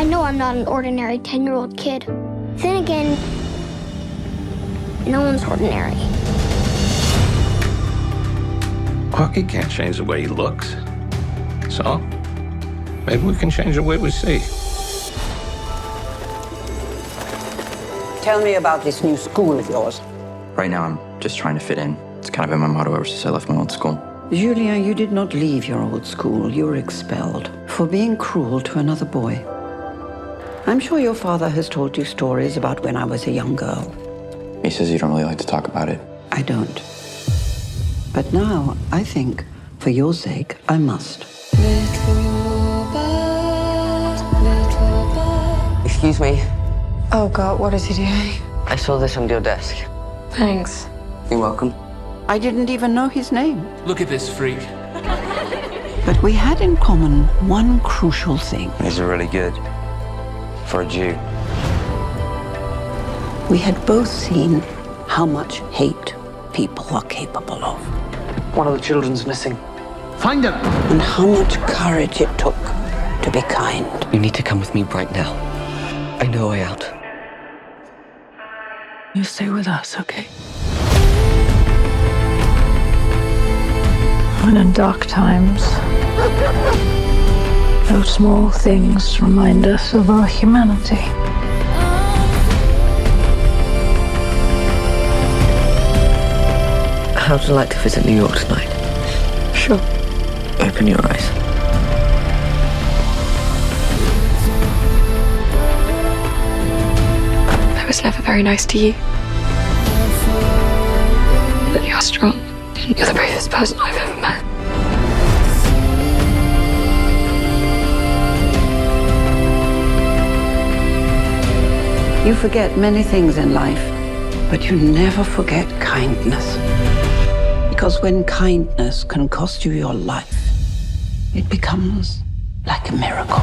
I know I'm not an ordinary 10-year-old kid. Then again, no one's ordinary. Hockey can't change the way he looks. So, maybe we can change the way we see. Tell me about this new school of yours. Right now, I'm just trying to fit in. It's kind of been my motto ever since I left my old school. Julien, you did not leave your old school. You were expelled for being cruel to another boy. I'm sure your father has told you stories about when I was a young girl. He says you don't really like to talk about it. I don't. But now, I think, for your sake, I must. Excuse me. Oh God, what is he doing? I saw this on your desk. Thanks. You're welcome. I didn't even know his name. Look at this freak. But we had in common one crucial thing. These are really good. For a Jew. We had both seen how much hate people are capable of. One of the children's missing. Find him! And how much courage it took to be kind. You need to come with me right now. I know a way out. You stay with us, okay? When in dark times, those small things remind us of our humanity. How would you like to visit New York tonight? Sure. Open your eyes. I was never very nice to you. But you're strong. You're the bravest person I've ever met. You forget many things in life, but you never forget kindness. Because when kindness can cost you your life, it becomes like a miracle.